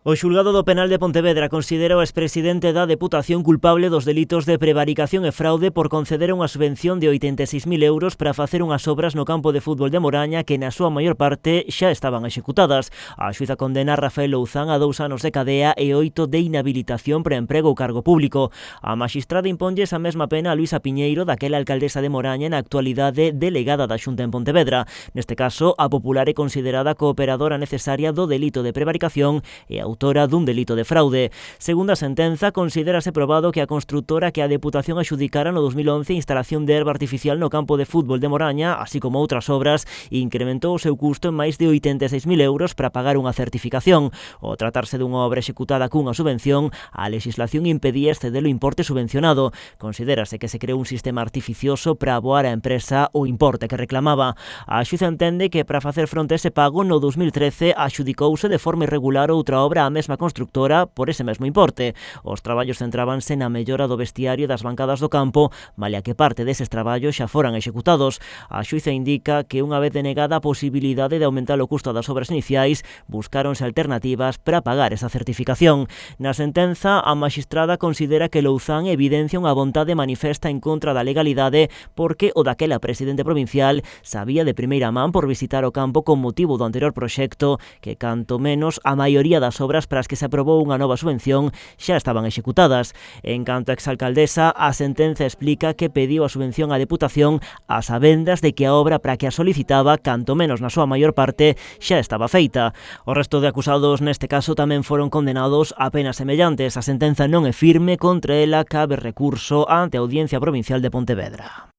O xulgado do penal de Pontevedra considera o expresidente da Deputación culpable dos delitos de prevaricación e fraude por conceder unha subvención de 86.000 euros para facer unhas obras no campo de fútbol de Moraña que na súa maior parte xa estaban executadas. A xuíza condena a Rafael Louzán a 2 anos de cadea e 8 de inhabilitación para emprego ou cargo público. A maxistrada imponlles a mesma pena a Luisa Piñeiro, daquela alcaldesa de Moraña, na actualidade delegada da Xunta en Pontevedra. Neste caso, a popular é considerada cooperadora necesaria do delito de prevaricación e autora dun delito de fraude. Segundo a sentenza, considérase probado que a construtora que a Deputación adxudicara no 2011 instalación de herba artificial no campo de fútbol de Moraña, así como outras obras, incrementou o seu custo en máis de 86.000 euros para pagar unha certificación. Ao tratarse dunha obra executada cunha subvención, a legislación impedía exceder o importe subvencionado. Considérase que se creou un sistema artificioso para aboar a empresa o importe que reclamaba. A xuíza entende que para facer fronte a ese pago, no 2013 adxudicouse de forma irregular outra obra a mesma constructora por ese mesmo importe. Os traballos centrábanse na mellora do vestiario das bancadas do campo, malia que parte deses traballos xa foran executados. A xuíza indica que unha vez denegada a posibilidade de aumentar o custo das obras iniciais, buscáronse alternativas para pagar esa certificación. Na sentenza, a maxistrada considera que Louzán evidencia unha vontade manifesta en contra da legalidade porque o daquela presidente provincial sabía de primeira man por visitar o campo con motivo do anterior proxecto que, canto menos, a maioría das obras para as que se aprobou unha nova subvención xa estaban executadas. En canto a exalcaldesa, a sentenza explica que pediu a subvención á Deputación a sabendas de que a obra para que a solicitaba, canto menos na súa maior parte, xa estaba feita. O resto de acusados neste caso tamén foron condenados a penas semellantes. A sentenza non é firme, contra ela cabe recurso ante a Audiencia Provincial de Pontevedra.